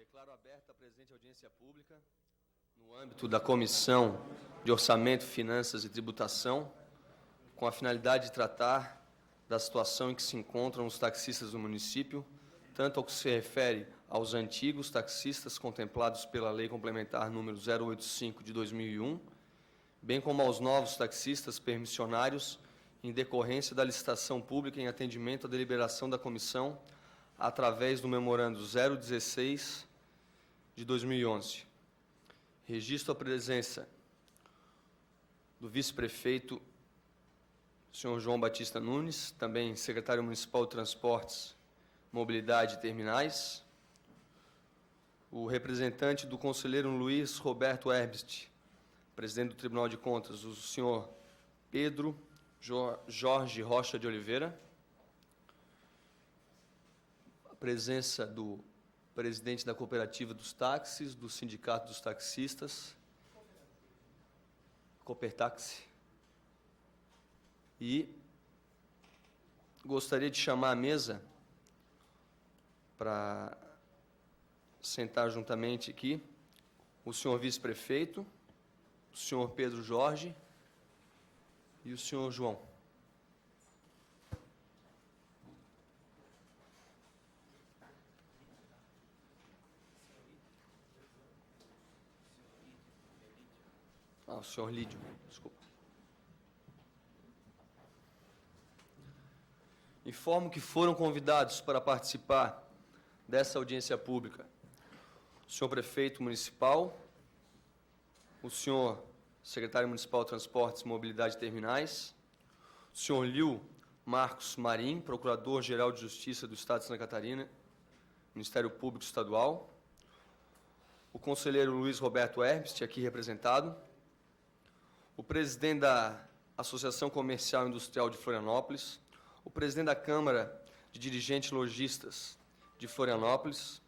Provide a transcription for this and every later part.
Declaro aberta a presente audiência pública no âmbito da Comissão de Orçamento, Finanças e Tributação, com a finalidade de tratar da situação em que se encontram os taxistas do município, tanto ao que se refere aos antigos taxistas contemplados pela Lei Complementar número 085 de 2001, bem como aos novos taxistas permissionários em decorrência da licitação pública em atendimento à deliberação da comissão através do memorando 016 de 2011. Registro a presença do vice-prefeito, senhor João Batista Nunes, também secretário municipal de Transportes, Mobilidade e Terminais, o representante do conselheiro Luiz Roberto Herbst, presidente do Tribunal de Contas, o senhor Pedro Jorge Rocha de Oliveira, a presença do presidente da Cooperativa dos Táxis, do Sindicato dos Taxistas, Copertaxi, e gostaria de chamar à mesa para sentar juntamente aqui o senhor vice-prefeito, o senhor Pedro Jorge e o senhor João. O senhor Lídio, desculpa. Informo que foram convidados para participar dessa audiência pública o senhor prefeito municipal, o senhor secretário municipal de Transportes, Mobilidade e Terminais, o senhor Lio Marcos Marim, procurador-geral de Justiça do Estado de Santa Catarina, Ministério Público Estadual, o conselheiro Luiz Roberto Herbst, aqui representado, o presidente da Associação Comercial e Industrial de Florianópolis, o presidente da Câmara de Dirigentes Logistas de Florianópolis,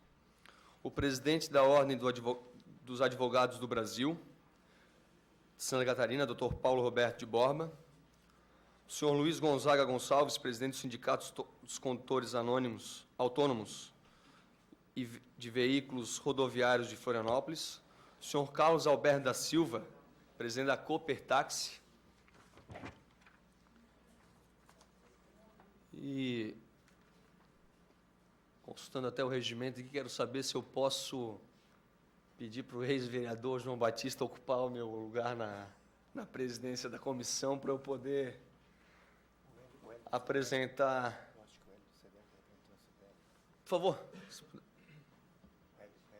o presidente da Ordem dos Advogados do Brasil, de Santa Catarina, Dr. Paulo Roberto de Borba, o senhor Luiz Gonzaga Gonçalves, presidente do Sindicato dos Condutores Autônomos e de Veículos Rodoviários de Florianópolis, o senhor Carlos Alberto da Silva, presidente da Copertaxi, e, consultando até o regimento aqui, quero saber se eu posso pedir para o ex-vereador João Batista ocupar o meu lugar na presidência da comissão para eu poder apresentar. Por favor,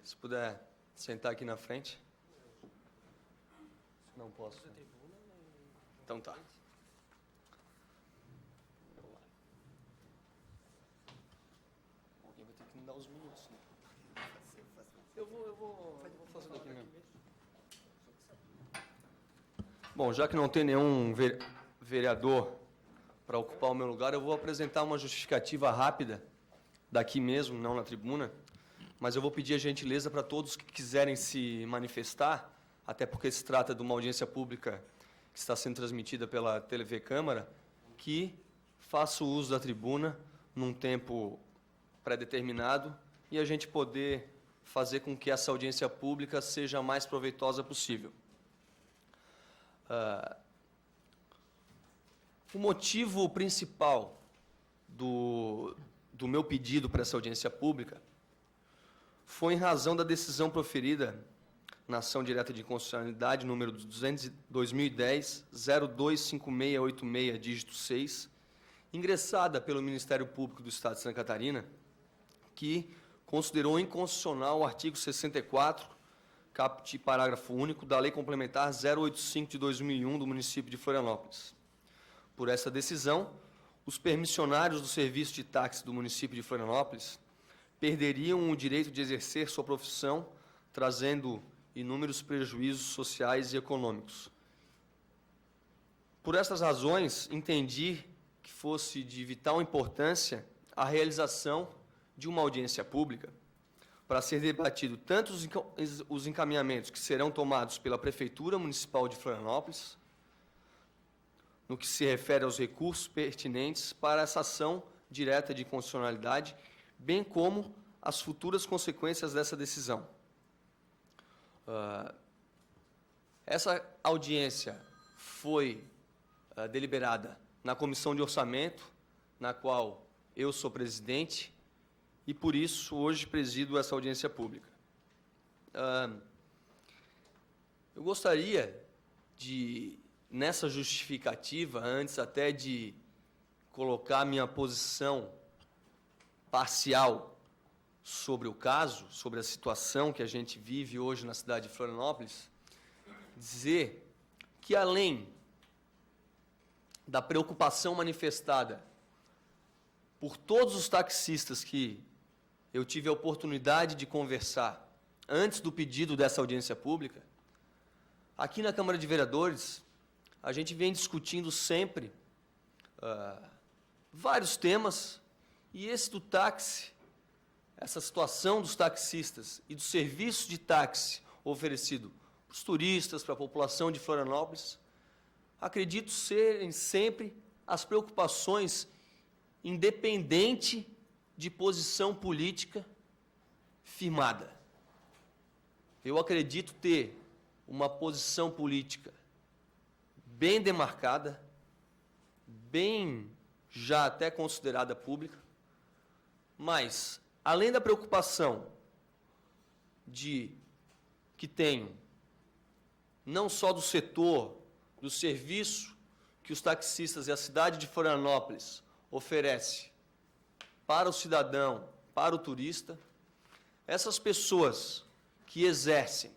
se puder sentar aqui na frente. Não posso. Então tá. Alguém vai ter que me dar os minutos, né? Eu vou fazer daqui mesmo. Bom, já que não tem nenhum vereador para ocupar o meu lugar, eu vou apresentar uma justificativa rápida daqui mesmo, não na tribuna, mas eu vou pedir a gentileza para todos que quiserem se manifestar, até porque se trata de uma audiência pública que está sendo transmitida pela TV Câmara, que faça o uso da tribuna num tempo pré-determinado e a gente poder fazer com que essa audiência pública seja a mais proveitosa possível. O motivo principal do meu pedido para essa audiência pública foi em razão da decisão proferida na ação direta de inconstitucionalidade, número 2010-025686, dígito 6, ingressada pelo Ministério Público do Estado de Santa Catarina, que considerou inconstitucional o artigo 64, caput parágrafo único, da Lei Complementar 085 de 2001 do município de Florianópolis. Por essa decisão, os permissionários do serviço de táxi do município de Florianópolis perderiam o direito de exercer sua profissão, trazendo inúmeros prejuízos sociais e econômicos. Por essas razões, entendi que fosse de vital importância a realização de uma audiência pública para ser debatido tanto os encaminhamentos que serão tomados pela Prefeitura Municipal de Florianópolis, no que se refere aos recursos pertinentes para essa ação direta de inconstitucionalidade, bem como as futuras consequências dessa decisão. Essa audiência foi deliberada na Comissão de Orçamento, na qual eu sou presidente, e, por isso, hoje presido essa audiência pública. Eu gostaria de, nessa justificativa, antes até de colocar minha posição parcial sobre o caso, sobre a situação que a gente vive hoje na cidade de Florianópolis, dizer que, além da preocupação manifestada por todos os taxistas que eu tive a oportunidade de conversar antes do pedido dessa audiência pública, aqui na Câmara de Vereadores, a gente vem discutindo sempre vários temas, e esse do táxi, essa situação dos taxistas e do serviço de táxi oferecido para os turistas, para a população de Florianópolis, acredito serem sempre as preocupações independente de posição política firmada. Eu acredito ter uma posição política bem demarcada, bem já até considerada pública, mas, além da preocupação que tenho, não só do setor, do serviço que os taxistas e a cidade de Florianópolis oferece para o cidadão, para o turista, essas pessoas que exercem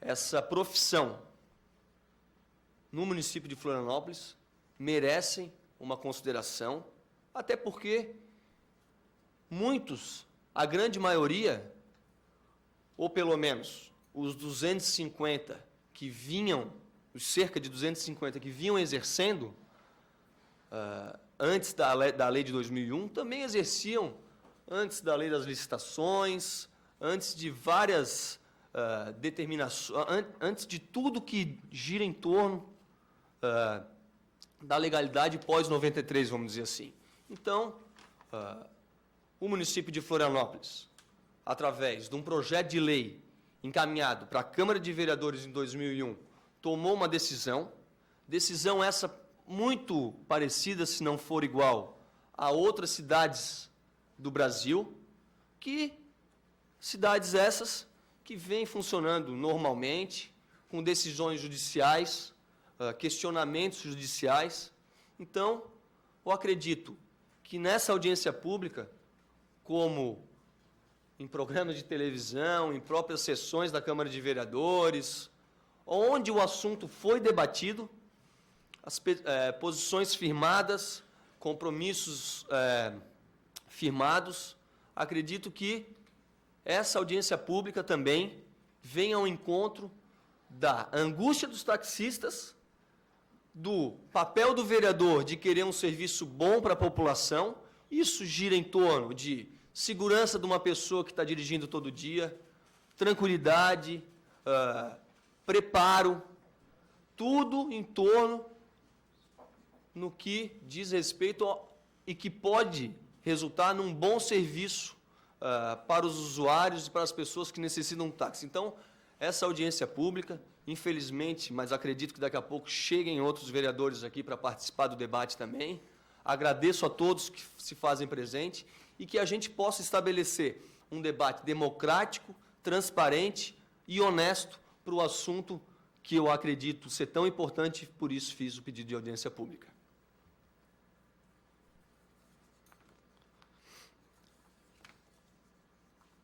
essa profissão no município de Florianópolis merecem uma consideração, até porque muitos, a grande maioria, ou pelo menos os 250 que vinham, os cerca de 250 que vinham exercendo antes da lei de 2001, também exerciam antes da lei das licitações, antes de várias determinações, antes de tudo que gira em torno da legalidade pós-93, vamos dizer assim. Então, o município de Florianópolis, através de um projeto de lei encaminhado para a Câmara de Vereadores em 2001, tomou uma decisão essa muito parecida, se não for igual, a outras cidades do Brasil, cidades essas que vêm funcionando normalmente, com decisões judiciais, questionamentos judiciais. Então, eu acredito que nessa audiência pública, como em programas de televisão, em próprias sessões da Câmara de Vereadores, onde o assunto foi debatido, as posições firmadas, compromissos firmados, acredito que essa audiência pública também vem ao encontro da angústia dos taxistas, do papel do vereador de querer um serviço bom para a população. Isso gira em torno de segurança de uma pessoa que está dirigindo todo dia, tranquilidade, preparo, tudo em torno no que diz respeito e que pode resultar num bom serviço para os usuários e para as pessoas que necessitam de um táxi. Então, essa audiência pública, infelizmente, mas acredito que daqui a pouco cheguem outros vereadores aqui para participar do debate também. Agradeço a todos que se fazem presente e que a gente possa estabelecer um debate democrático, transparente e honesto para o assunto que eu acredito ser tão importante, por isso fiz o pedido de audiência pública.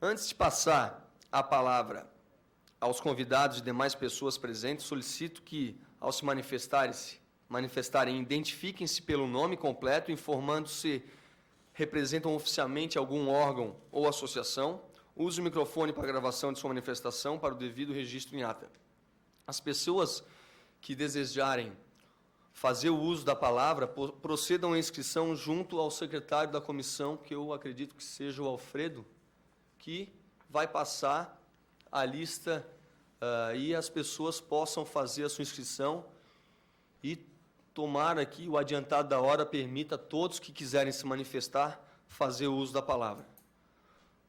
Antes de passar a palavra aos convidados e demais pessoas presentes, solicito que, ao se manifestarem, identifiquem-se pelo nome completo, informando se representam oficialmente algum órgão ou associação. Use o microfone para gravação de sua manifestação para o devido registro em ata. As pessoas que desejarem fazer o uso da palavra, procedam à inscrição junto ao secretário da comissão, que eu acredito que seja o Alfredo, que vai passar a lista e as pessoas possam fazer a sua inscrição e tomara que o adiantado da hora permita a todos que quiserem se manifestar fazer o uso da palavra.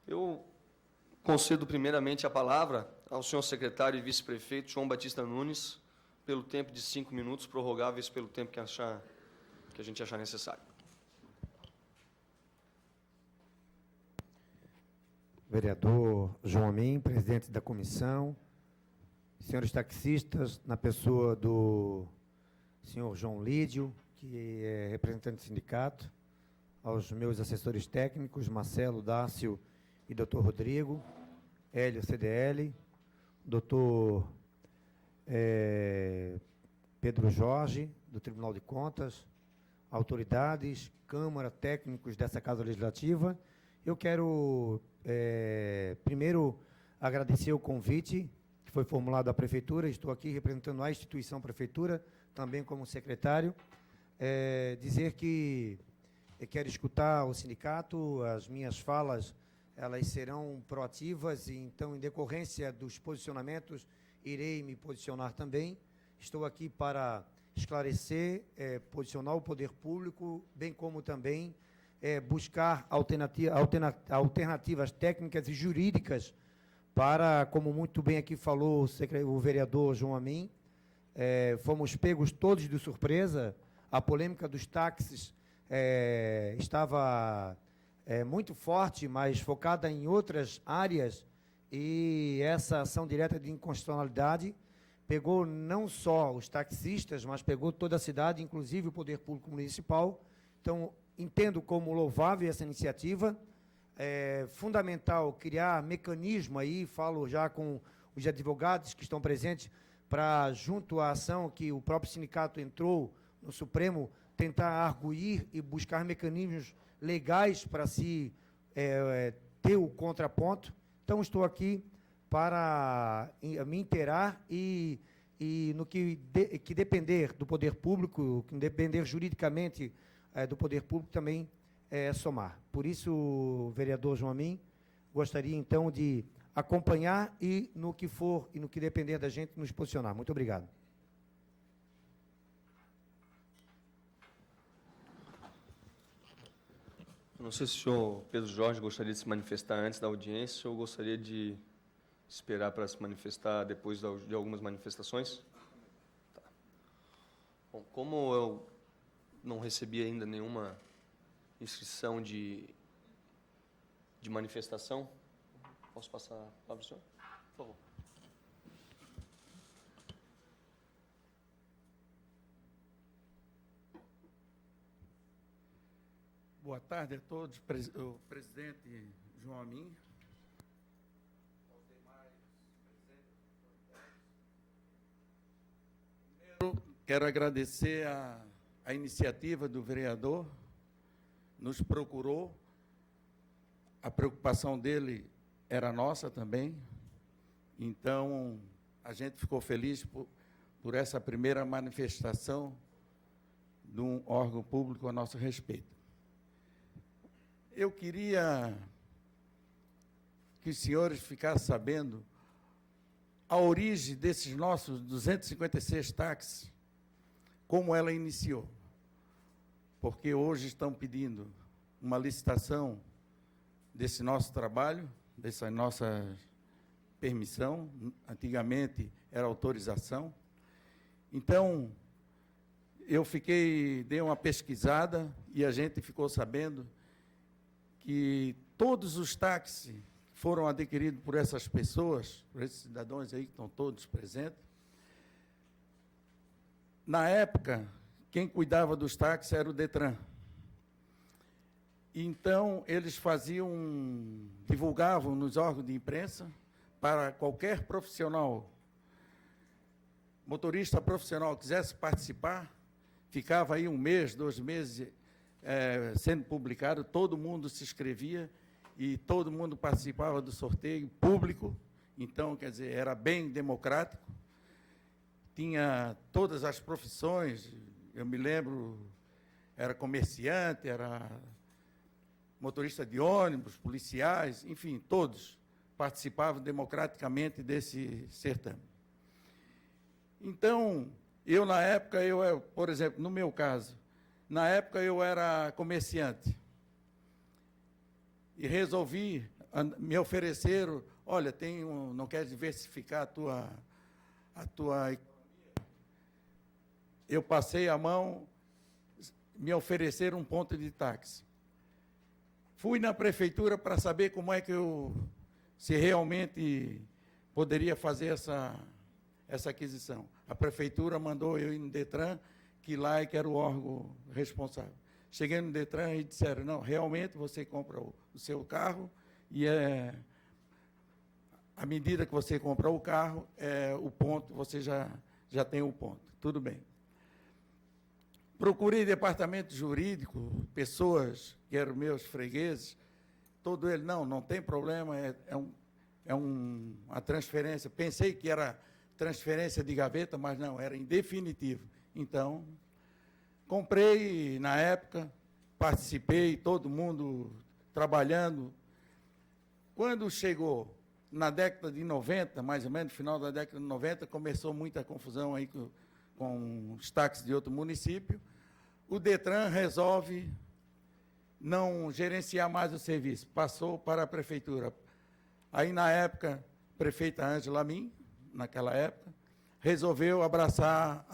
Eu concedo primeiramente a palavra ao senhor secretário e vice-prefeito João Batista Nunes, pelo tempo de 5 minutos, prorrogáveis pelo tempo que a gente achar necessário. Vereador João Amin, presidente da comissão, senhores taxistas, na pessoa do senhor João Lídio, que é representante do sindicato, aos meus assessores técnicos, Marcelo, Dácio e doutor Rodrigo, Hélio, CDL, doutor Pedro Jorge, do Tribunal de Contas, autoridades, Câmara, técnicos dessa Casa Legislativa. Eu quero, primeiro, agradecer o convite que foi formulado à Prefeitura. Estou aqui representando a instituição Prefeitura, também como secretário. Dizer que eu quero escutar o sindicato, as minhas falas, elas serão proativas, e então, em decorrência dos posicionamentos, irei me posicionar também. Estou aqui para esclarecer, posicionar o poder público, bem como também buscar alternativas técnicas e jurídicas para, como muito bem aqui falou o vereador João Amin, fomos pegos todos de surpresa. A polêmica dos táxis estava muito forte, mas focada em outras áreas, e essa ação direta de inconstitucionalidade pegou não só os taxistas, mas pegou toda a cidade, inclusive o Poder Público Municipal. Então, entendo como louvável essa iniciativa. É fundamental criar mecanismo aí, falo já com os advogados que estão presentes, para, junto à ação que o próprio sindicato entrou no Supremo, tentar arguir e buscar mecanismos legais para se ter o contraponto. Então, estou aqui para me inteirar e no que depender do poder público, que depender juridicamente do poder público, também somar. Por isso, vereador João Amin, gostaria, então, de acompanhar e, no que for e no que depender da gente, nos posicionar. Muito obrigado. Não sei se o senhor Pedro Jorge gostaria de se manifestar antes da audiência ou gostaria de esperar para se manifestar depois de algumas manifestações. Tá. Bom, como eu não recebi ainda nenhuma inscrição de manifestação, posso passar a palavra para o senhor? Por favor. Boa tarde a todos, o presidente João Amin, aos demais presentes. Primeiro, quero agradecer a iniciativa do vereador, nos procurou, a preocupação dele era nossa também, então a gente ficou feliz por essa primeira manifestação de um órgão público a nosso respeito. Eu queria que os senhores ficassem sabendo a origem desses nossos 256 táxis, como ela iniciou. Porque hoje estão pedindo uma licitação desse nosso trabalho, dessa nossa permissão, antigamente era autorização. Então, eu dei uma pesquisada e a gente ficou sabendo que todos os táxis foram adquiridos por essas pessoas, por esses cidadãos aí que estão todos presentes. Na época, quem cuidava dos táxis era o Detran. Então, eles divulgavam nos órgãos de imprensa para qualquer profissional, motorista profissional, quisesse participar, ficava aí 1 mês, 2 meses, sendo publicado, todo mundo se inscrevia e todo mundo participava do sorteio público. Então, quer dizer, era bem democrático, tinha todas as profissões, eu me lembro, era comerciante, era motorista de ônibus, policiais, enfim, todos participavam democraticamente desse certame. Então, na época, por exemplo, no meu caso, na época eu era comerciante e resolvi, me ofereceram, olha, não quer diversificar a tua... Eu passei a mão, me ofereceram um ponto de táxi. Fui na prefeitura para saber como é que se realmente poderia fazer essa aquisição. A prefeitura mandou eu ir no Detran, que lá é que era o órgão responsável. Cheguei no Detran e disseram, não, realmente você compra o seu carro e à medida que você compra o carro, o ponto, você já tem o ponto. Tudo bem. Procurei departamento jurídico, pessoas que eram meus fregueses, todo ele, não tem problema, a transferência. Pensei que era transferência de gaveta, mas não, era em definitivo. Então, comprei na época, participei, todo mundo trabalhando. Quando chegou na década de 90, mais ou menos, no final da década de 90, começou muita confusão aí com os táxis de outro município. O Detran resolve não gerenciar mais o serviço, passou para a prefeitura. Aí, na época, a prefeita Ângela Min, naquela época, resolveu abraçar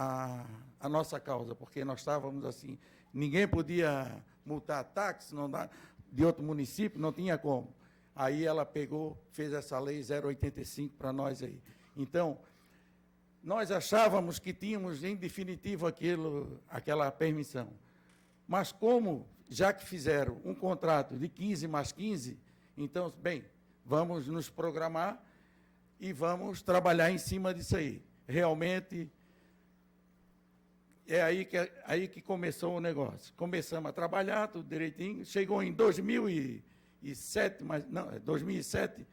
a nossa causa, porque nós estávamos assim, ninguém podia multar táxi de outro município, não tinha como. Aí ela pegou, fez essa lei 085 para nós aí. Então, nós achávamos que tínhamos, em definitivo, aquela permissão. Mas como, já que fizeram um contrato de 15 mais 15, então, bem, vamos nos programar e vamos trabalhar em cima disso aí. Realmente, é aí que começou o negócio. Começamos a trabalhar, tudo direitinho. Chegou em 2007, mas não, 2007,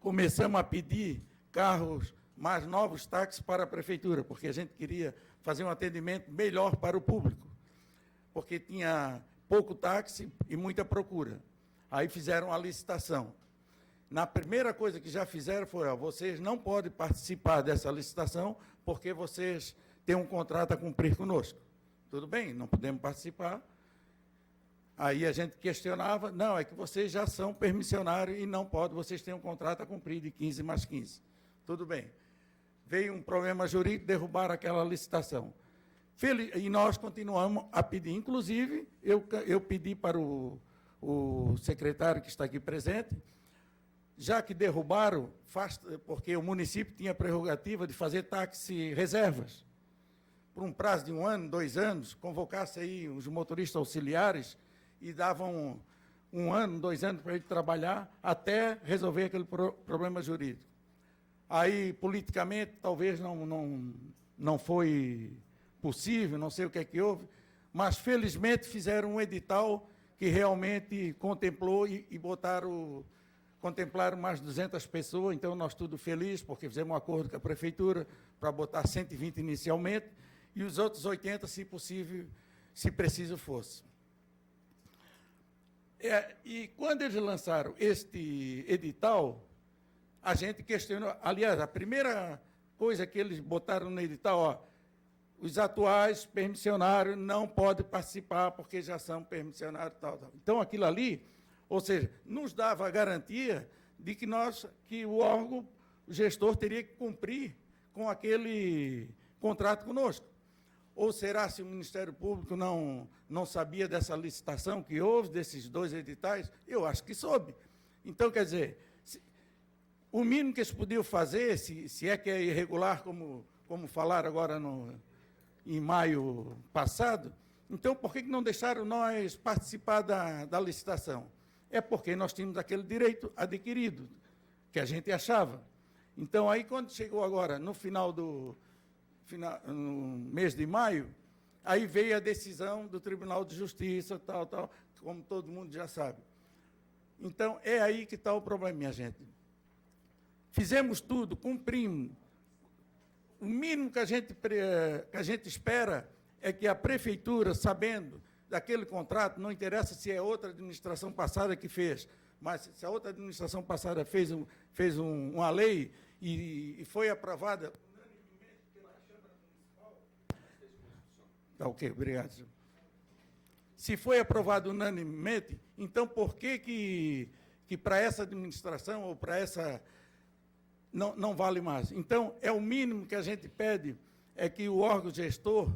começamos a pedir carros mais novos, táxis para a prefeitura, porque a gente queria fazer um atendimento melhor para o público, porque tinha pouco táxi e muita procura. Aí fizeram a licitação. Na primeira coisa que já fizeram foi, vocês não podem participar dessa licitação porque vocês têm um contrato a cumprir conosco. Tudo bem, não podemos participar. Aí a gente questionava, não, é que vocês já são permissionários e não podem, vocês têm um contrato a cumprir de 15 mais 15. Tudo bem. Veio um problema jurídico, derrubaram aquela licitação. E nós continuamos a pedir. Inclusive, eu pedi para o secretário que está aqui presente, já que derrubaram, porque o município tinha a prerrogativa de fazer táxi reservas, por um prazo de 1 ano, 2 anos, convocasse aí os motoristas auxiliares e davam 1 ano, 2 anos para ele trabalhar até resolver aquele problema jurídico. Aí, politicamente, talvez não foi possível, não sei o que é que houve, mas, felizmente, fizeram um edital que realmente contemplou e contemplaram mais de 200 pessoas, então nós tudo felizes, porque fizemos um acordo com a prefeitura para botar 120 inicialmente, e os outros 80, se possível, se preciso fosse. E quando eles lançaram este edital, a gente questionou, aliás, a primeira coisa que eles botaram no edital, os atuais permissionários não podem participar porque já são permissionários, tal. Então, aquilo ali, ou seja, nos dava a garantia de que o órgão, o gestor, teria que cumprir com aquele contrato conosco. Ou será se o Ministério Público não sabia dessa licitação que houve, desses 2 editais? Eu acho que soube. Então, quer dizer, o mínimo que eles podiam fazer, se é que é irregular, como falaram agora em maio passado, então, por que não deixaram nós participar da licitação? É porque nós tínhamos aquele direito adquirido, que a gente achava. Então, aí, quando chegou agora, no mês de maio, aí veio a decisão do Tribunal de Justiça, tal, como todo mundo já sabe. Então, é aí que está o problema, minha gente. Fizemos tudo, cumprimos. O mínimo que a gente espera é que a prefeitura, sabendo daquele contrato, não interessa se é outra administração passada que fez, mas se a outra administração passada fez uma lei e foi aprovada unanimemente pela Câmara Municipal. Tá, ok, obrigado, senhor. se foi aprovado unanimemente, então por que para essa administração ou para essa não vale mais? Então, é o mínimo que a gente pede, é que o órgão gestor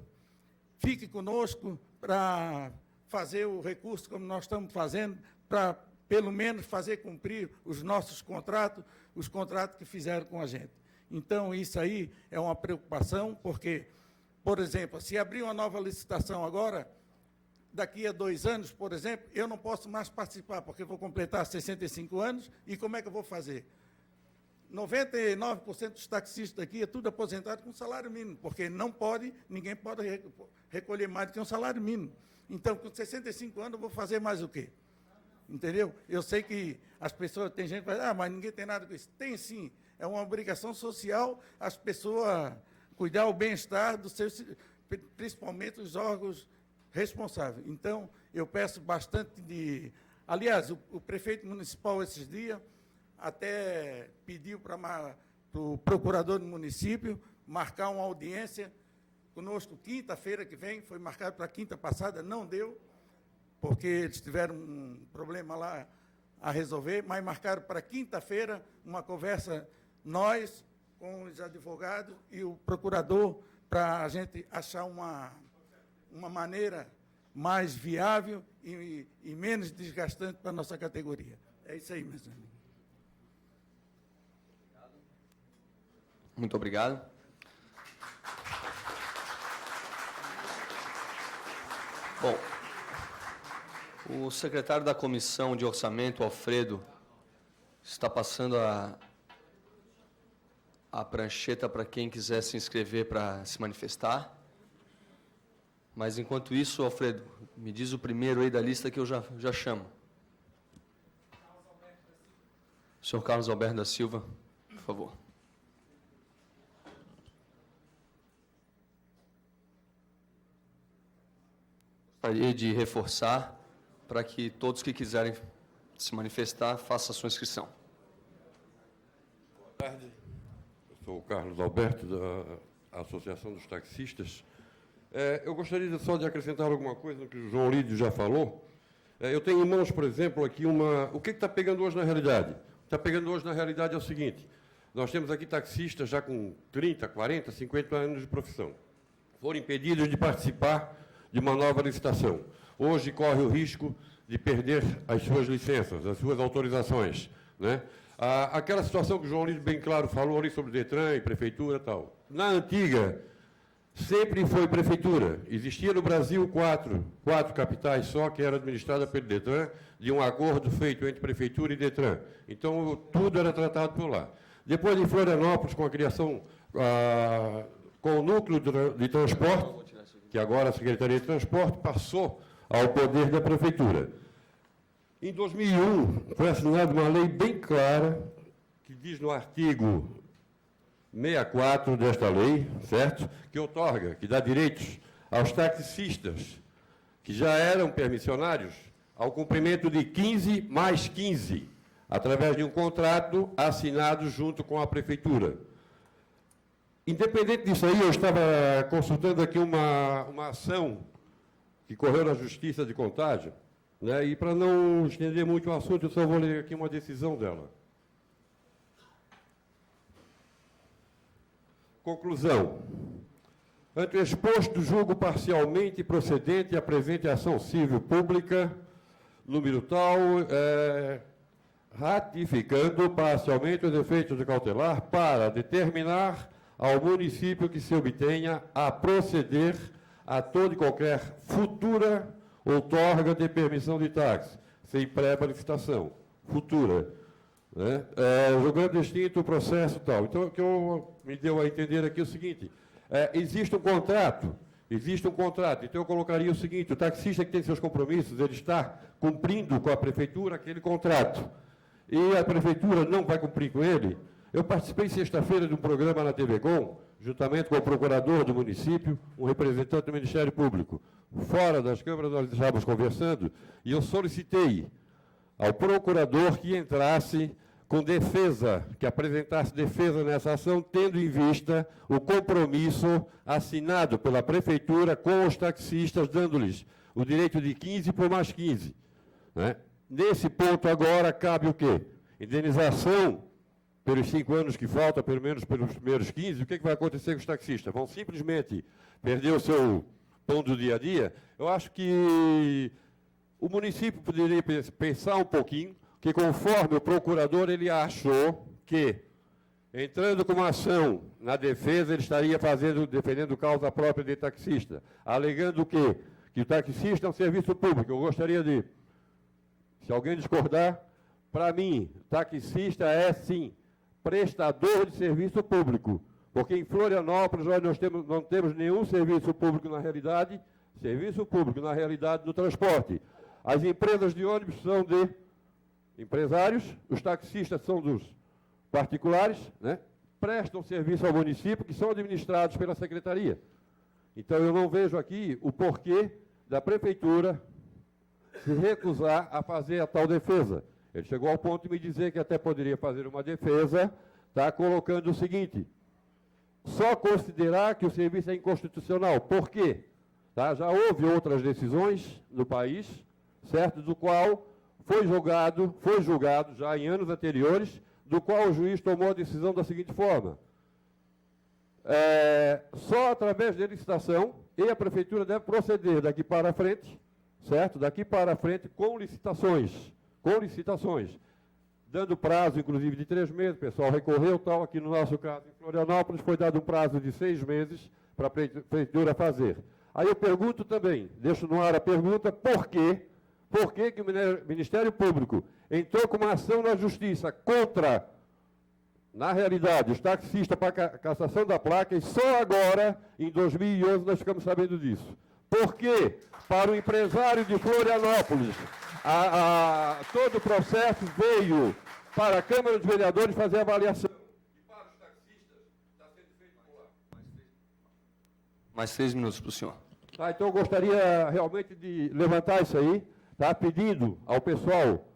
fique conosco para fazer o recurso como nós estamos fazendo, para, pelo menos, fazer cumprir os nossos contratos, os contratos que fizeram com a gente. Então, isso aí é uma preocupação, porque, por exemplo, se abrir uma nova licitação agora, daqui a 2 anos, por exemplo, eu não posso mais participar, porque vou completar 65 anos, e como é que eu vou fazer? 99% dos taxistas aqui é tudo aposentado com salário mínimo, porque ninguém pode recolher mais do que um salário mínimo. Então, com 65 anos, eu vou fazer mais o quê? Entendeu? Eu sei que as pessoas, tem gente que vai dizer, mas ninguém tem nada com isso. Tem sim, é uma obrigação social as pessoas cuidar o bem-estar dos seus, principalmente os órgãos responsáveis. Então, eu peço bastante de... Aliás, o prefeito municipal, esses dias, até pediu para o procurador do município marcar uma audiência conosco quinta-feira que vem, foi marcado para quinta passada, não deu, porque eles tiveram um problema lá a resolver, mas marcaram para quinta-feira uma conversa, nós, com os advogados e o procurador, para a gente achar uma maneira mais viável e menos desgastante para a nossa categoria. É isso aí, meus amigos. Muito obrigado. Bom, o secretário da Comissão de Orçamento, Alfredo, está passando a prancheta para quem quiser se inscrever para se manifestar. Mas, enquanto isso, Alfredo, me diz o primeiro aí da lista que eu já chamo. Senhor Carlos Alberto da Silva, por favor. Gostaria de reforçar para que todos que quiserem se manifestar façam a sua inscrição. Boa tarde. Eu sou o Carlos Alberto, da Associação dos Taxistas. Eu gostaria só de acrescentar alguma coisa no que o João Lídio já falou. Eu tenho em mãos, por exemplo, aqui o que está pegando hoje na realidade? O que está pegando hoje na realidade é o seguinte: nós temos aqui taxistas já com 30, 40, 50 anos de profissão. Foram impedidos de participar de uma nova licitação. Hoje corre o risco de perder as suas licenças, as suas autorizações, né? Aquela situação que o João Lídio bem claro falou ali sobre Detran e prefeitura e tal. Na antiga, sempre foi prefeitura. Existia no Brasil quatro capitais só que eram administradas pelo Detran, de um acordo feito entre prefeitura e Detran. Então, tudo era tratado por lá. Depois, em Florianópolis, com a criação, com o núcleo de transporte, que agora a Secretaria de Transporte passou ao poder da prefeitura. Em 2001, foi assinada uma lei bem clara, que diz no artigo 64 desta lei, certo? Que outorga, que dá direitos aos taxistas, que já eram permissionários, ao cumprimento de 15 mais 15, através de um contrato assinado junto com a prefeitura. Independente disso aí, eu estava consultando aqui uma ação que correu na Justiça de Contagem, né? E para não estender muito o assunto, eu só vou ler aqui uma decisão dela. Conclusão. Ante o exposto, julgo parcialmente procedente a presente ação civil pública, número tal, ratificando parcialmente os efeitos de cautelar para determinar ao município que se obtenha a proceder a toda e qualquer futura outorga de permissão de táxi, sem prévia licitação, futura, né? Julgando extinto o processo tal. Então, o que me deu a entender aqui é o seguinte: existe um contrato, então eu colocaria o seguinte: o taxista que tem seus compromissos, ele está cumprindo com a prefeitura aquele contrato, e a prefeitura não vai cumprir com ele. Eu participei sexta-feira de um programa na TV Com, juntamente com o procurador do município, um representante do Ministério Público. Fora das câmaras, nós estávamos conversando, e eu solicitei ao procurador que entrasse com defesa, que apresentasse defesa nessa ação, tendo em vista o compromisso assinado pela prefeitura com os taxistas, dando-lhes o direito de 15 por mais 15. Né? Nesse ponto agora cabe o quê? Indenização pelos 5 anos que faltam, pelo menos pelos primeiros 15, o que vai acontecer com os taxistas? Vão simplesmente perder o seu pão do dia a dia? Eu acho que o município poderia pensar um pouquinho, que conforme o procurador ele achou que, entrando com uma ação na defesa, ele estaria defendendo causa própria de taxista, alegando o quê? Que o taxista é um serviço público. Eu gostaria de, se alguém discordar, para mim, taxista é, sim, prestador de serviço público, porque em Florianópolis nós não temos nenhum serviço público na realidade do transporte. As empresas de ônibus são de empresários, os taxistas são dos particulares, né? Prestam serviço ao município, que são administrados pela secretaria. Então eu não vejo aqui o porquê da prefeitura se recusar a fazer a tal defesa. Ele chegou ao ponto de me dizer que até poderia fazer uma defesa, tá, colocando o seguinte: só considerar que o serviço é inconstitucional. Por quê? Tá, já houve outras decisões no país, certo, do qual foi julgado já em anos anteriores, do qual o juiz tomou a decisão da seguinte forma: só através de licitação, e a prefeitura deve proceder daqui para frente, certo? Daqui para frente com licitações, dando prazo, inclusive, de 3 meses, o pessoal recorreu, tal, aqui no nosso caso, em Florianópolis, foi dado um prazo de 6 meses para a prefeitura fazer. Aí eu pergunto também, deixo no ar a pergunta, por quê? Por que que o Ministério Público entrou com uma ação na Justiça contra, na realidade, os taxistas para a cassação da placa, e só agora, em 2011, nós ficamos sabendo disso? Por que, para o empresário de Florianópolis, todo o processo veio para a Câmara dos Vereadores fazer a avaliação? E para os taxistas, está sendo feito por lá. Mais 3 minutos para o senhor. Tá, então eu gostaria realmente de levantar isso aí, tá, pedindo ao pessoal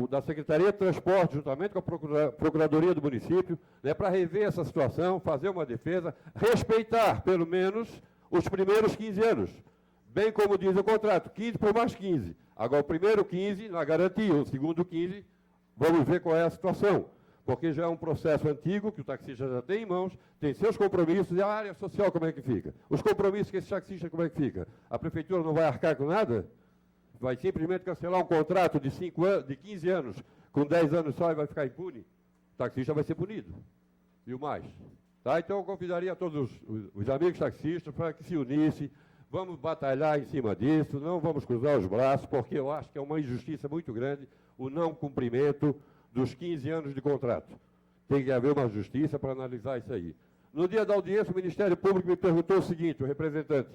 da Secretaria de Transporte, juntamente com a Procuradoria do município, né, para rever essa situação, fazer uma defesa, respeitar, pelo menos, os primeiros 15 anos. Bem como diz o contrato, 15 por mais 15. Agora, o primeiro 15, na garantia, o segundo 15, vamos ver qual é a situação. Porque já é um processo antigo, que o taxista já tem em mãos, tem seus compromissos, e a área social como é que fica? Os compromissos que esse taxista como é que fica? A prefeitura não vai arcar com nada? Vai simplesmente cancelar um contrato de 15 anos, com 10 anos só, e vai ficar impune? O taxista vai ser punido. E o mais. Tá? Então eu convidaria a todos os amigos taxistas para que se unissem. Vamos batalhar em cima disso, não vamos cruzar os braços, porque eu acho que é uma injustiça muito grande o não cumprimento dos 15 anos de contrato. Tem que haver uma justiça para analisar isso aí. No dia da audiência, o Ministério Público me perguntou o seguinte, o representante: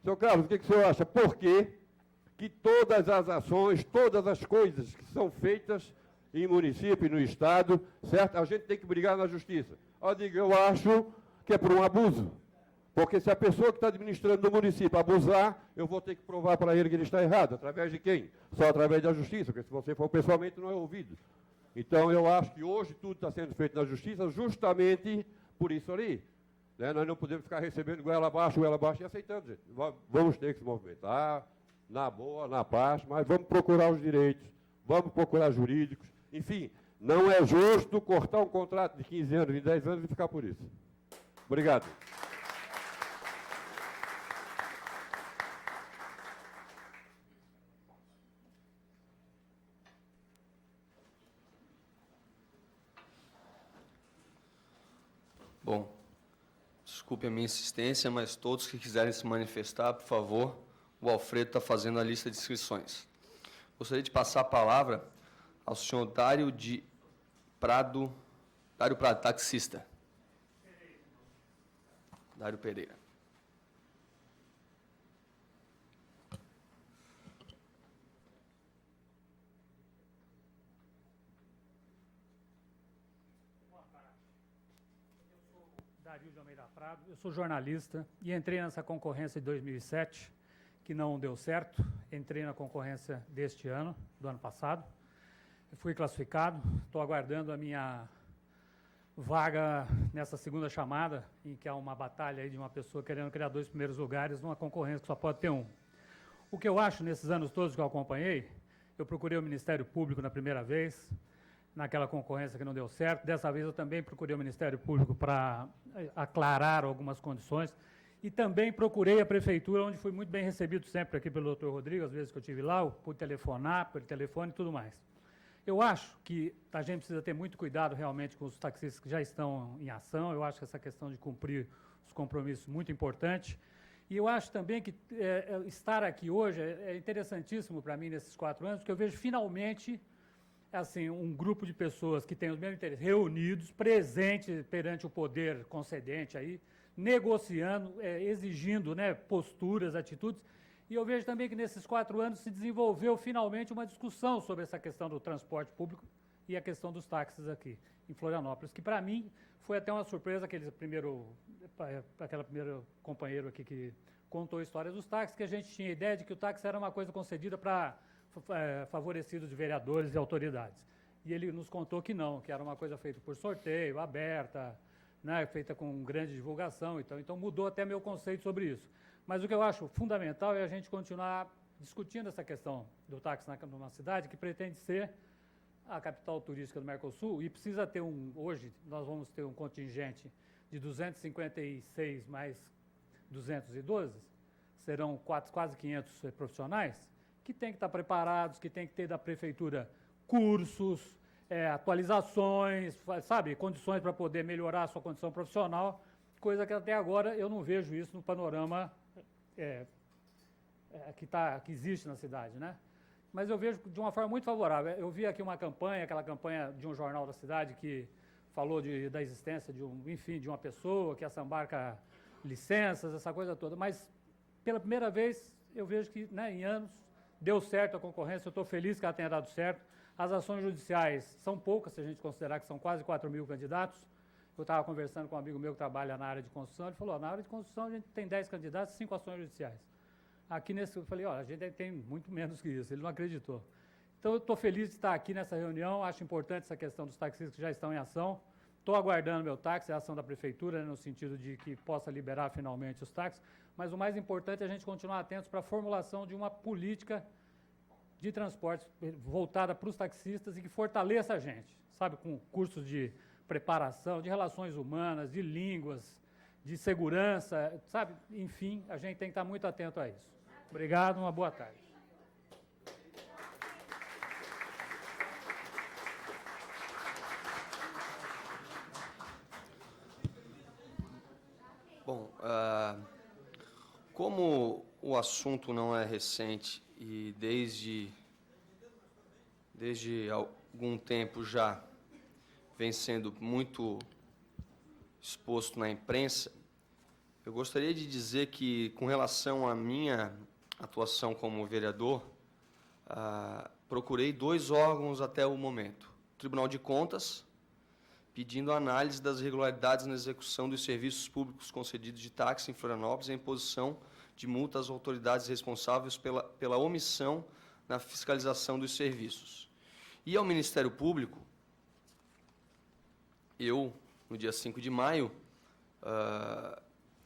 senhor Carlos, o que o senhor acha? Por que todas as ações, todas as coisas que são feitas em município e no Estado, certo? A gente tem que brigar na justiça. Eu digo, eu acho que é por um abuso. Porque se a pessoa que está administrando no município abusar, eu vou ter que provar para ele que ele está errado. Através de quem? Só através da justiça, porque se você for pessoalmente não é ouvido. Então, eu acho que hoje tudo está sendo feito na justiça justamente por isso ali. Né? Nós não podemos ficar recebendo goela abaixo e aceitando, gente. Vamos ter que se movimentar, na boa, na paz, mas vamos procurar os direitos, vamos procurar jurídicos. Enfim, não é justo cortar um contrato de 15 anos, de 10 anos e ficar por isso. Obrigado. Bom, desculpe a minha insistência, mas todos que quiserem se manifestar, por favor, o Alfredo está fazendo a lista de inscrições. Gostaria de passar a palavra ao senhor Dário Prado, taxista. Dário Pereira. Dario de Almeida Prado, eu sou jornalista e entrei nessa concorrência de 2007, que não deu certo. Entrei na concorrência deste ano, do ano passado. Fui classificado, estou aguardando a minha vaga nessa segunda chamada, em que há uma batalha aí de uma pessoa querendo criar 2 primeiros lugares numa concorrência que só pode ter um. O que eu acho, nesses anos todos que eu acompanhei, eu procurei o Ministério Público na primeira vez, naquela concorrência que não deu certo. Dessa vez eu também procurei o Ministério Público para aclarar algumas condições. E também procurei a Prefeitura, onde fui muito bem recebido sempre aqui pelo doutor Rodrigo, às vezes que eu estive lá, eu pude telefonar, pelo telefone e tudo mais. Eu acho que a gente precisa ter muito cuidado realmente com os taxistas que já estão em ação. Eu acho que essa questão de cumprir os compromissos é muito importante. E eu acho também que estar aqui hoje é interessantíssimo para mim nesses 4 anos, porque eu vejo finalmente assim, um grupo de pessoas que têm os mesmos interesses reunidos, presentes perante o poder concedente aí, negociando, exigindo, né, posturas, atitudes. E eu vejo também que nesses 4 anos se desenvolveu finalmente uma discussão sobre essa questão do transporte público e a questão dos táxis aqui em Florianópolis, que para mim foi até uma surpresa aquele primeiro companheiro aqui que contou a história dos táxis, que a gente tinha a ideia de que o táxi era uma coisa concedida para favorecidos de vereadores e autoridades. E ele nos contou que não, que era uma coisa feita por sorteio, aberta, né, feita com grande divulgação. Então mudou até meu conceito sobre isso. Mas o que eu acho fundamental é a gente continuar discutindo essa questão do táxi numa cidade que pretende ser a capital turística do Mercosul e precisa ter hoje nós vamos ter um contingente de 256 mais 212, serão quase 500 profissionais, que tem que estar preparados, que tem que ter da prefeitura cursos, atualizações, sabe, condições para poder melhorar a sua condição profissional, coisa que até agora eu não vejo isso no panorama que existe na cidade, né? Mas eu vejo de uma forma muito favorável. Eu vi aqui uma campanha, aquela campanha de um jornal da cidade que falou da existência de uma pessoa que assambarca licenças, essa coisa toda, mas pela primeira vez eu vejo que, né, em anos deu certo a concorrência, eu estou feliz que ela tenha dado certo. As ações judiciais são poucas, se a gente considerar que são quase 4.000 candidatos. Eu estava conversando com um amigo meu que trabalha na área de construção, ele falou, na área de construção a gente tem 10 candidatos e 5 ações judiciais. Aqui eu falei, a gente tem muito menos que isso, ele não acreditou. Então eu estou feliz de estar aqui nessa reunião, acho importante essa questão dos taxistas que já estão em ação. Estou aguardando meu táxi, a ação da prefeitura, né, no sentido de que possa liberar finalmente os táxis, mas o mais importante é a gente continuar atentos para a formulação de uma política de transportes voltada para os taxistas e que fortaleça a gente, sabe, com cursos de preparação, de relações humanas, de línguas, de segurança, sabe, enfim, a gente tem que estar muito atento a isso. Obrigado, uma boa tarde. Bom, como o assunto não é recente e desde algum tempo já vem sendo muito exposto na imprensa, eu gostaria de dizer que, com relação à minha atuação como vereador, procurei 2 órgãos até o momento. O Tribunal de Contas, pedindo análise das irregularidades na execução dos serviços públicos concedidos de táxi em Florianópolis e a imposição de multa às autoridades responsáveis pela omissão na fiscalização dos serviços. E ao Ministério Público, eu, no dia 5 de maio,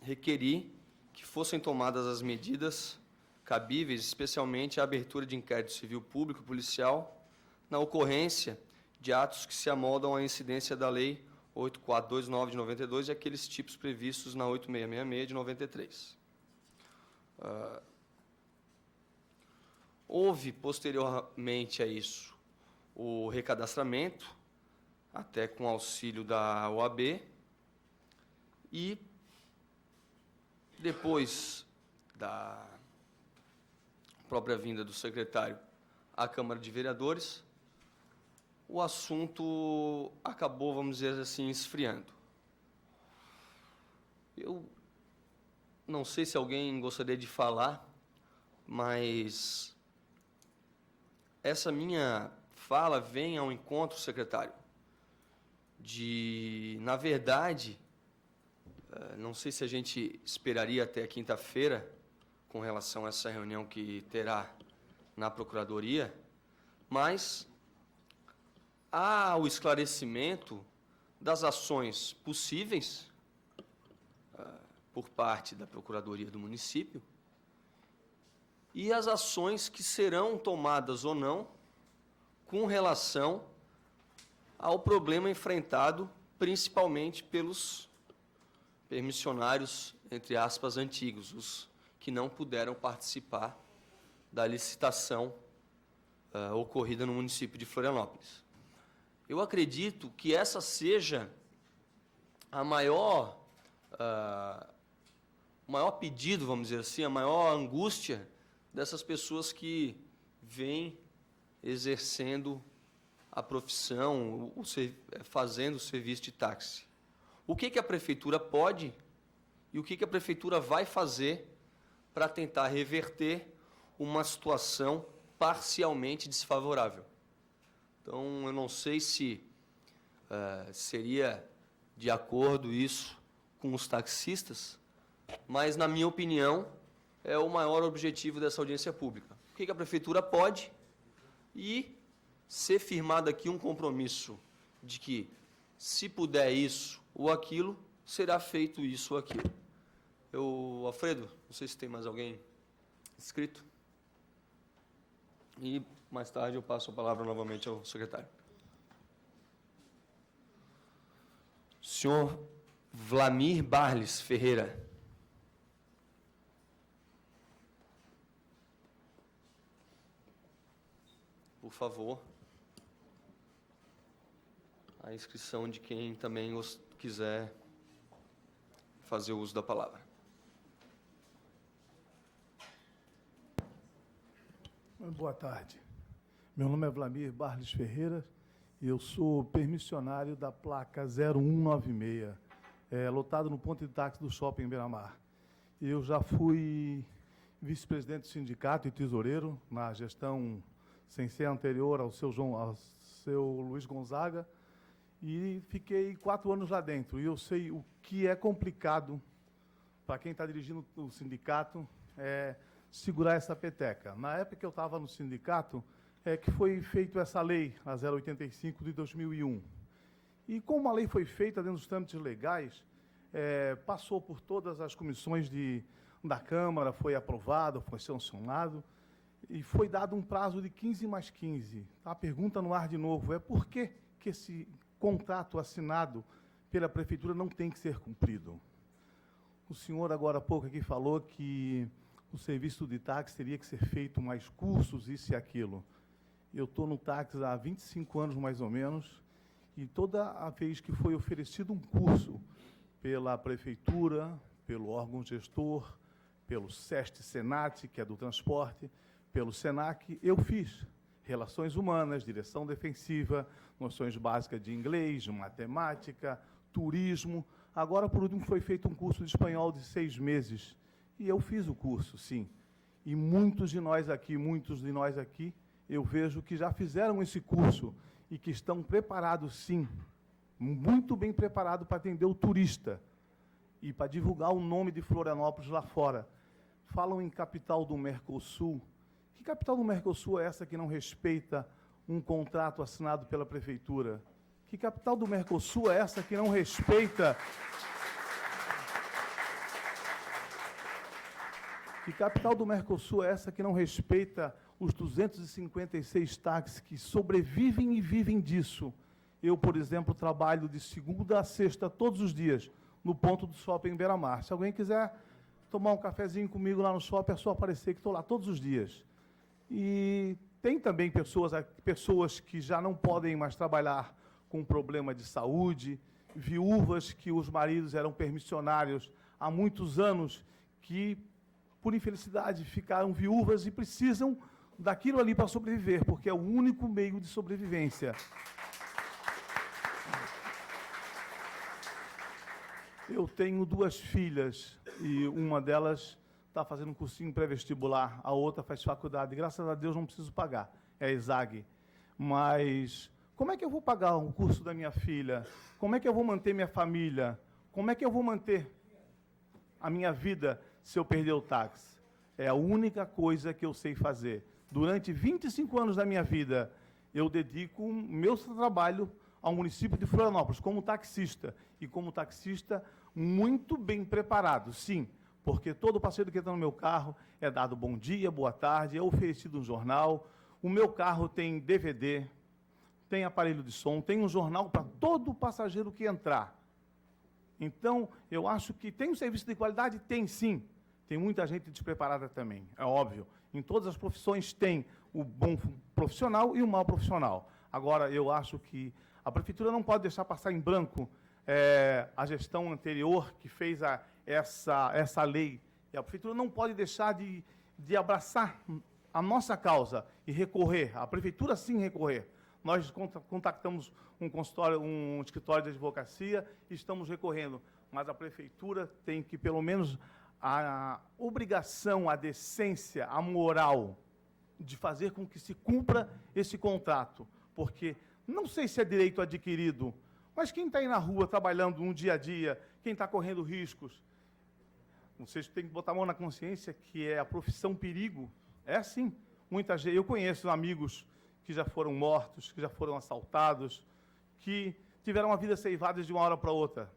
requeri que fossem tomadas as medidas cabíveis, especialmente a abertura de inquérito civil público policial na ocorrência de atos que se amoldam à incidência da Lei 8429 de 92 e aqueles tipos previstos na 8666 de 93. Houve, posteriormente a isso, o recadastramento, até com auxílio da OAB, e depois da própria vinda do secretário à Câmara de Vereadores, o assunto acabou, vamos dizer assim, esfriando. Eu não sei se alguém gostaria de falar, mas essa minha fala vem ao encontro, secretário, na verdade, não sei se a gente esperaria até quinta-feira com relação a essa reunião que terá na Procuradoria, mas há o esclarecimento das ações possíveis por parte da Procuradoria do município e as ações que serão tomadas ou não com relação ao problema enfrentado principalmente pelos permissionários, entre aspas, antigos, os que não puderam participar da licitação ocorrida no município de Florianópolis. Eu acredito que essa seja a maior pedido, vamos dizer assim, a maior angústia dessas pessoas que vêm exercendo a profissão, fazendo o serviço de táxi. O que a prefeitura pode e o que a prefeitura vai fazer para tentar reverter uma situação parcialmente desfavorável? Então, eu não sei se seria de acordo isso com os taxistas, mas, na minha opinião, é o maior objetivo dessa audiência pública. O que a prefeitura pode e ser firmado aqui um compromisso de que, se puder isso ou aquilo, será feito isso ou aquilo. Alfredo, não sei se tem mais alguém inscrito. E mais tarde eu passo a palavra novamente ao secretário. Senhor Vlamir Barles Ferreira. Por favor, a inscrição de quem também quiser fazer uso da palavra. Boa tarde. Meu nome é Vlamir Barles Ferreira e eu sou permissionário da placa 0196, lotado no ponto de táxi do Shopping Beira-Mar. Eu já fui vice-presidente do sindicato e tesoureiro na gestão sem ser anterior ao seu Luiz Gonzaga, e fiquei 4 anos lá dentro. E eu sei o que é complicado para quem está dirigindo o sindicato segurar essa peteca. Na época que eu estava no sindicato, que foi feita essa lei, a 085 de 2001. E como a lei foi feita dentro dos trâmites legais, passou por todas as comissões da Câmara, foi aprovado, foi sancionado, e foi dado um prazo de 15 mais 15. A pergunta no ar de novo é por que esse contrato assinado pela Prefeitura não tem que ser cumprido? O senhor, agora há pouco, aqui falou que o serviço de táxi teria que ser feito mais cursos, isso e aquilo. Eu estou no táxi há 25 anos, mais ou menos, e toda a vez que foi oferecido um curso pela Prefeitura, pelo órgão gestor, pelo SEST-SENAT, que é do transporte, pelo SENAC, eu fiz relações humanas, direção defensiva, noções básicas de inglês, de matemática, turismo. Agora, por último, foi feito um curso de espanhol de 6 meses. E eu fiz o curso, sim. E muitos de nós aqui, eu vejo que já fizeram esse curso e que estão preparados, sim, muito bem preparados para atender o turista e para divulgar o nome de Florianópolis lá fora. Falam em capital do Mercosul. Que capital do Mercosul é essa que não respeita um contrato assinado pela Prefeitura? Que capital do Mercosul é essa que não respeita... Que capital do Mercosul é essa que não respeita os 256 táxis que sobrevivem e vivem disso? Eu, por exemplo, trabalho de segunda a sexta, todos os dias, no ponto do Shopping Beira-Mar. Se alguém quiser tomar um cafezinho comigo lá no shopping, é só aparecer, que estou lá todos os dias. E tem também pessoas que já não podem mais trabalhar com problema de saúde, viúvas que os maridos eram permissionários há muitos anos, que, por infelicidade, ficaram viúvas e precisam daquilo ali para sobreviver, porque é o único meio de sobrevivência. Eu tenho 2 filhas e uma delas está fazendo um cursinho pré-vestibular, a outra faz faculdade. Graças a Deus não preciso pagar, é a ESAG. Mas como é que eu vou pagar o curso da minha filha? Como é que eu vou manter minha família? Como é que eu vou manter a minha vida se eu perder o táxi? É a única coisa que eu sei fazer. Durante 25 anos da minha vida, eu dedico o meu trabalho ao município de Florianópolis, como taxista. E como taxista muito bem preparado, sim, porque todo passageiro que entra no meu carro é dado bom dia, boa tarde, é oferecido um jornal. O meu carro tem DVD, tem aparelho de som, tem um jornal para todo passageiro que entrar. Então, eu acho que tem um serviço de qualidade? Tem sim. Tem muita gente despreparada também, é óbvio. Em todas as profissões tem o bom profissional e o mau profissional. Agora, eu acho que a Prefeitura não pode deixar passar em branco a gestão anterior que fez essa lei. E a Prefeitura não pode deixar de abraçar a nossa causa e recorrer. A Prefeitura, sim, recorrer. Nós contactamos um escritório de advocacia e estamos recorrendo. Mas a Prefeitura tem que, pelo menos, a obrigação, a decência, a moral de fazer com que se cumpra esse contrato. Porque não sei se é direito adquirido, mas quem está aí na rua trabalhando no dia a dia, quem está correndo riscos, vocês têm que botar a mão na consciência que é a profissão perigo. É assim. Muita gente, eu conheço amigos que já foram mortos, que já foram assaltados, que tiveram a vida ceifada de uma hora para outra.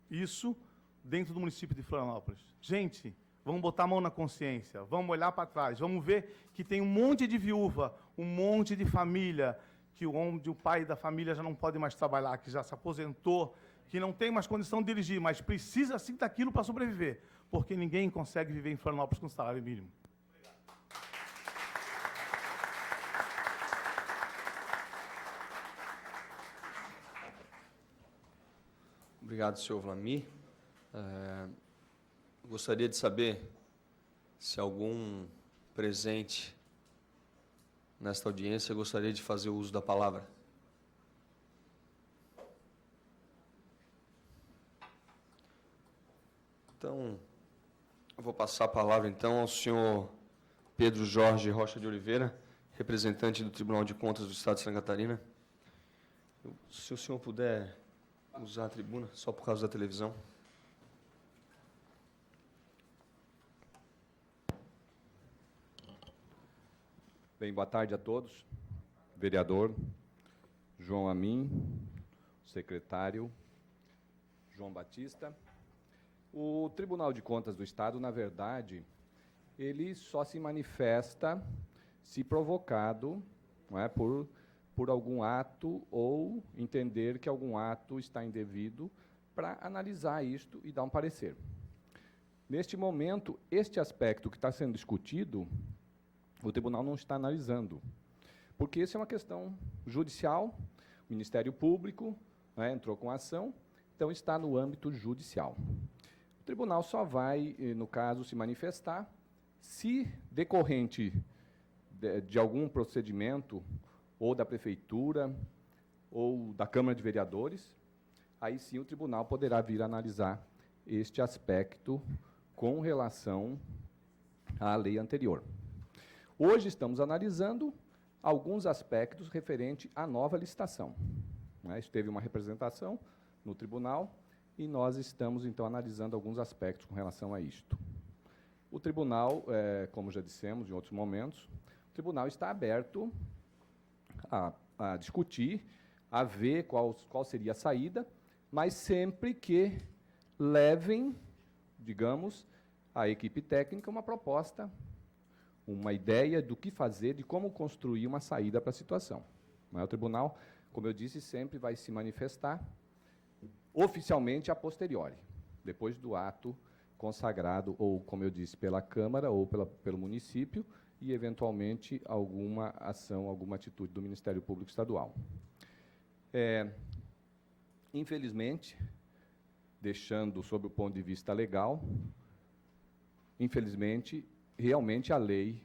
Isso dentro do município de Florianópolis. Gente, vamos botar a mão na consciência, vamos olhar para trás, vamos ver que tem um monte de viúva, um monte de família, que o pai da família já não pode mais trabalhar, que já se aposentou, que não tem mais condição de dirigir, mas precisa sim daquilo para sobreviver, porque ninguém consegue viver em Florianópolis com salário mínimo. Obrigado, senhor Vlamir. Gostaria de saber se algum presente nesta audiência gostaria de fazer uso da palavra. Então, eu vou passar a palavra, então, ao senhor Pedro Jorge Rocha de Oliveira, representante do Tribunal de Contas do Estado de Santa Catarina. Se o senhor puder usar a tribuna, só por causa da televisão. Bem, boa tarde a todos. Vereador João Amin, secretário João Batista. O Tribunal de Contas do Estado, na verdade, ele só se manifesta se provocado, não é, por algum ato ou entender que algum ato está indevido para analisar isto e dar um parecer. Neste momento, este aspecto que está sendo discutido, o tribunal não está analisando, porque isso é uma questão judicial, o Ministério Público, né, entrou com ação, então está no âmbito judicial. O tribunal só vai, no caso, se manifestar se decorrente de algum procedimento ou da Prefeitura ou da Câmara de Vereadores, aí sim o tribunal poderá vir a analisar este aspecto com relação à lei anterior. Hoje estamos analisando alguns aspectos referentes à nova licitação. Isso teve uma representação no tribunal e nós estamos, então, analisando alguns aspectos com relação a isto. O tribunal, como já dissemos em outros momentos, o tribunal está aberto a discutir, a ver qual seria a saída, mas sempre que levem, digamos, à equipe técnica uma proposta, uma ideia do que fazer, de como construir uma saída para a situação. O tribunal, como eu disse, sempre vai se manifestar oficialmente a posteriori, depois do ato consagrado, ou, como eu disse, pela Câmara ou pelo município, e, eventualmente, alguma ação, alguma atitude do Ministério Público Estadual. Infelizmente, deixando sob o ponto de vista legal, infelizmente, realmente a lei,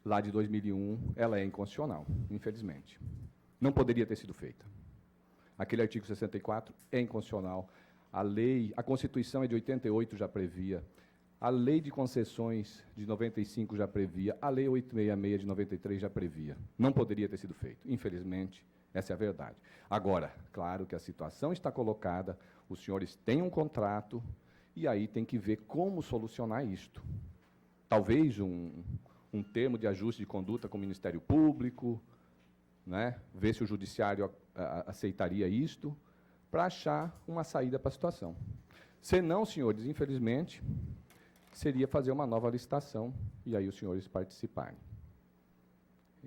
lá de 2001, ela é inconstitucional, infelizmente. Não poderia ter sido feita. Aquele artigo 64 é inconstitucional. A lei, a Constituição é de 88, já previa. A lei de concessões de 95 já previa. A lei 866 de 93 já previa. Não poderia ter sido feito. Infelizmente, essa é a verdade. Agora, claro que a situação está colocada, os senhores têm um contrato, e aí tem que ver como solucionar isto. Talvez um termo de ajuste de conduta com o Ministério Público, né? Ver se o Judiciário aceitaria isto, para achar uma saída para a situação. Senão, senhores, infelizmente, seria fazer uma nova licitação e aí os senhores participarem.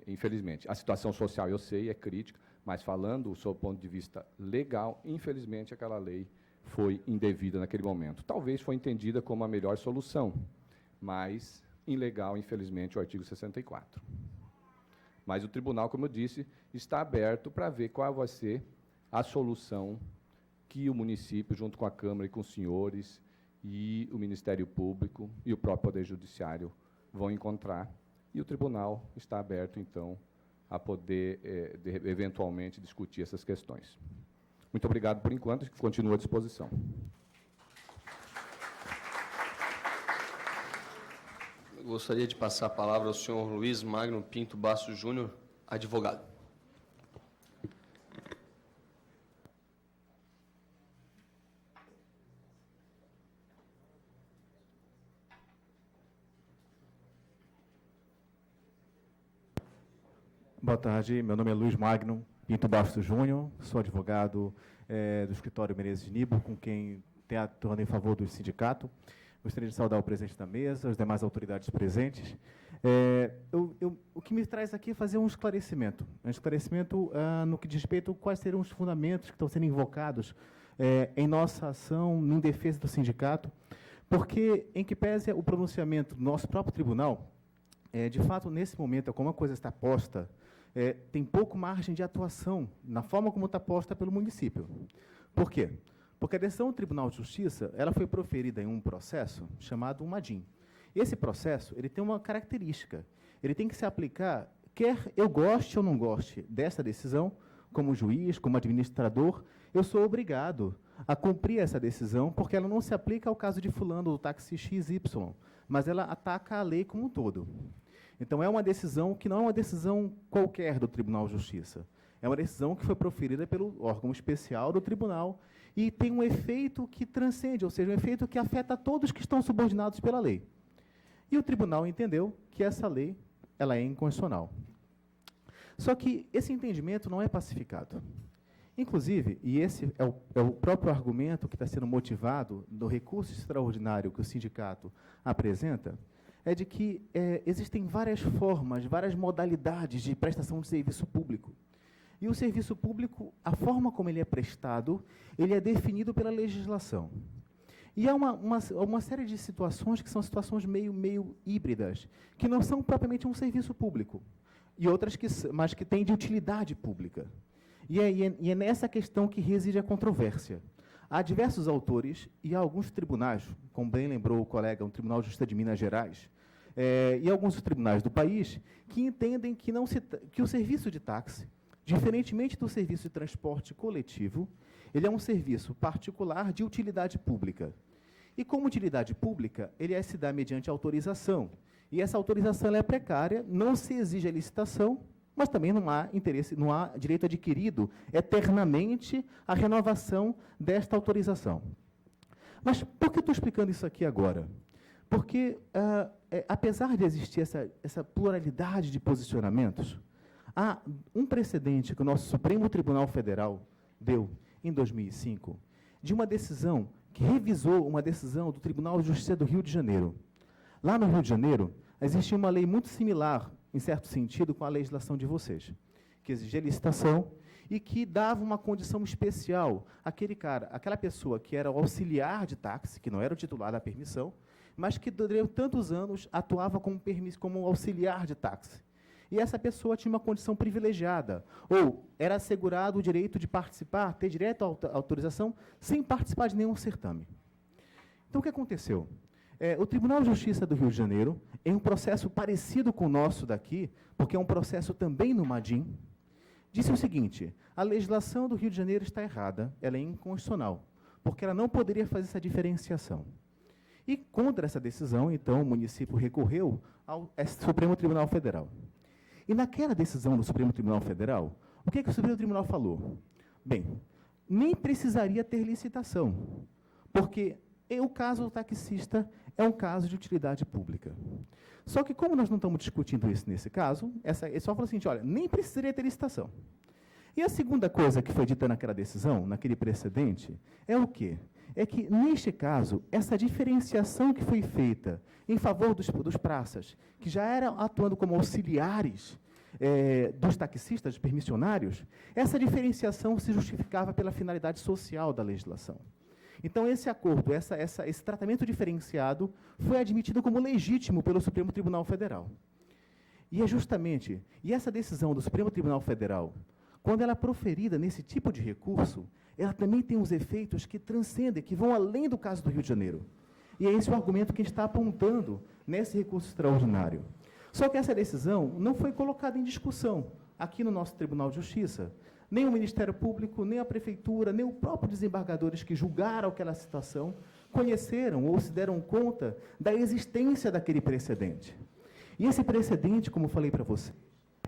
Infelizmente, a situação social, eu sei, é crítica, mas falando sob o ponto de vista legal, infelizmente, aquela lei foi indevida naquele momento. Talvez foi entendida como a melhor solução, mas ilegal, infelizmente, o artigo 64. Mas o tribunal, como eu disse, está aberto para ver qual vai ser a solução que o município, junto com a Câmara e com os senhores, e o Ministério Público e o próprio Poder Judiciário vão encontrar. E o tribunal está aberto, então, a poder, eventualmente, discutir essas questões. Muito obrigado por enquanto, continuo à disposição. Eu gostaria de passar a palavra ao senhor Luiz Magno Pinto Bastos Júnior, advogado. Boa tarde, meu nome é Luiz Magno Pinto Bastos Júnior, sou advogado do escritório Menezes Nibo, com quem tenho atuado em favor do sindicato. Gostaria de saudar o presidente da mesa, as demais autoridades presentes. O que me traz aqui é fazer um esclarecimento no que diz respeito a quais serão os fundamentos que estão sendo invocados em nossa ação em defesa do sindicato, porque, em que pese o pronunciamento do nosso próprio tribunal, de fato, nesse momento, como a coisa está posta, tem pouco margem de atuação na forma como está posta pelo município. Por quê? Porque a decisão do Tribunal de Justiça ela foi proferida em um processo chamado MADIM. Esse processo ele tem uma característica. Ele tem que se aplicar, quer eu goste ou não goste dessa decisão, como juiz, como administrador, eu sou obrigado a cumprir essa decisão, porque ela não se aplica ao caso de fulano, do táxi XY, mas ela ataca a lei como um todo. Então, é uma decisão que não é uma decisão qualquer do Tribunal de Justiça. É uma decisão que foi proferida pelo órgão especial do tribunal e tem um efeito que transcende, ou seja, um efeito que afeta todos que estão subordinados pela lei. E o tribunal entendeu que essa lei ela é inconstitucional. Só que esse entendimento não é pacificado. Inclusive, e esse é o próprio argumento que está sendo motivado do recurso extraordinário que o sindicato apresenta, é de que existem várias formas, várias modalidades de prestação de serviço público. E o serviço público, a forma como ele é prestado, ele é definido pela legislação. E há uma série de situações que são situações meio híbridas, que não são propriamente um serviço público, e outras mas que têm de utilidade pública. E é nessa questão que reside a controvérsia. Há diversos autores e há alguns tribunais, como bem lembrou o colega, um Tribunal de Justiça de Minas Gerais, e alguns tribunais do país, que entendem que o serviço de táxi, diferentemente do serviço de transporte coletivo, ele é um serviço particular de utilidade pública. E, como utilidade pública, ele se dá mediante autorização. E essa autorização ela é precária, não se exige a licitação, mas também não há interesse, não há direito adquirido eternamente a renovação desta autorização. Mas por que estou explicando isso aqui agora? Porque, apesar de existir essa pluralidade de posicionamentos, há um precedente que o nosso Supremo Tribunal Federal deu em 2005, de uma decisão que revisou uma decisão do Tribunal de Justiça do Rio de Janeiro. Lá no Rio de Janeiro, existia uma lei muito similar, em certo sentido, com a legislação de vocês, que exigia licitação e que dava uma condição especial àquela pessoa que era o auxiliar de táxi, que não era o titular da permissão, mas que durante tantos anos atuava como auxiliar de táxi. E essa pessoa tinha uma condição privilegiada, ou era assegurado o direito de participar, ter direito à autorização, sem participar de nenhum certame. Então, o que aconteceu? O Tribunal de Justiça do Rio de Janeiro, em um processo parecido com o nosso daqui, porque é um processo também no MADIM, disse o seguinte: a legislação do Rio de Janeiro está errada, ela é inconstitucional, porque ela não poderia fazer essa diferenciação. E, contra essa decisão, então, o município recorreu ao Supremo Tribunal Federal. E, naquela decisão do Supremo Tribunal Federal, o que o Supremo Tribunal falou? Bem, nem precisaria ter licitação, porque o caso do taxista é um caso de utilidade pública. Só que, como nós não estamos discutindo isso nesse caso, ele só falou assim, olha, nem precisaria ter licitação. E a segunda coisa que foi dita naquela decisão, naquele precedente, é o quê? é que, neste caso, essa diferenciação que foi feita em favor dos praças, que já eram atuando como auxiliares dos taxistas, permissionários, essa diferenciação se justificava pela finalidade social da legislação. Então, esse acordo, esse tratamento diferenciado foi admitido como legítimo pelo Supremo Tribunal Federal. E é justamente, e essa decisão do Supremo Tribunal Federal, quando ela é proferida nesse tipo de recurso, ela também tem uns efeitos que transcendem, que vão além do caso do Rio de Janeiro. E é esse o argumento que a gente está apontando nesse recurso extraordinário. Só que essa decisão não foi colocada em discussão aqui no nosso Tribunal de Justiça. Nem o Ministério Público, nem a Prefeitura, nem os próprios desembargadores que julgaram aquela situação conheceram ou se deram conta da existência daquele precedente. E esse precedente, como falei para você,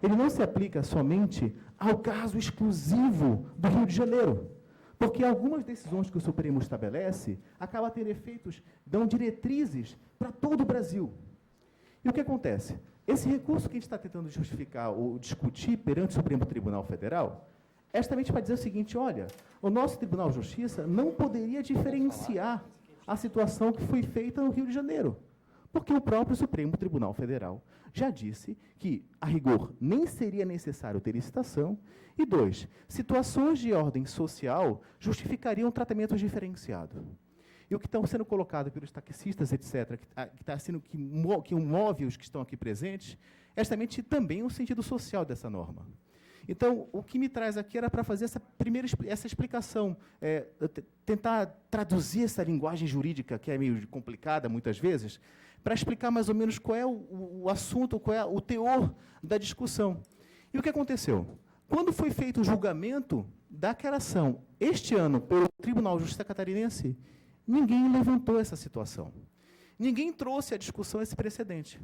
ele não se aplica somente ao caso exclusivo do Rio de Janeiro, porque algumas decisões que o Supremo estabelece acabam tendo efeitos, dão diretrizes para todo o Brasil. E o que acontece? Esse recurso que a gente está tentando justificar ou discutir perante o Supremo Tribunal Federal é justamente para dizer o seguinte, olha, o nosso Tribunal de Justiça não poderia diferenciar a situação que foi feita no Rio de Janeiro, porque o próprio Supremo Tribunal Federal já disse que, a rigor, nem seria necessário ter licitação, e 2, situações de ordem social justificariam um tratamento diferenciado. E o que está sendo colocado pelos taxistas, etc., que move os que estão aqui presentes, é justamente também o sentido social dessa norma. Então, o que me traz aqui era para fazer essa explicação, tentar traduzir essa linguagem jurídica, que é meio complicada muitas vezes, para explicar mais ou menos qual é o assunto, qual é o teor da discussão. E o que aconteceu? Quando foi feito o julgamento daquela ação, este ano, pelo Tribunal de Justiça Catarinense, ninguém levantou essa situação. Ninguém trouxe à discussão esse precedente.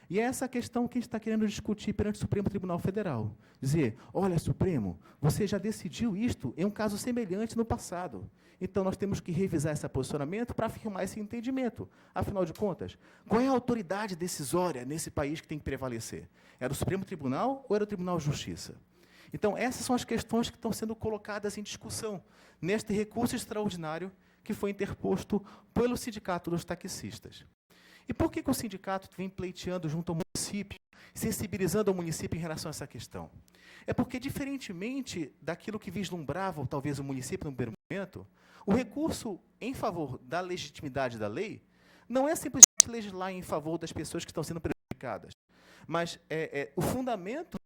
E é essa questão que a gente está querendo discutir perante o Supremo Tribunal Federal. Dizer, olha, Supremo, você já decidiu isto em um caso semelhante no passado. Então, nós temos que revisar esse posicionamento para afirmar esse entendimento. Afinal de contas, qual é a autoridade decisória nesse país que tem que prevalecer? Era o Supremo Tribunal ou era o Tribunal de Justiça? Então, essas são as questões que estão sendo colocadas em discussão neste recurso extraordinário que foi interposto pelo Sindicato dos Taxistas. E por que o sindicato vem pleiteando junto ao município, sensibilizando o município em relação a essa questão? É porque, diferentemente daquilo que vislumbrava, talvez, o município no primeiro momento, o recurso em favor da legitimidade da lei não é simplesmente legislar em favor das pessoas que estão sendo prejudicadas, mas o fundamento,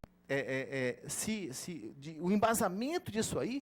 o embasamento disso aí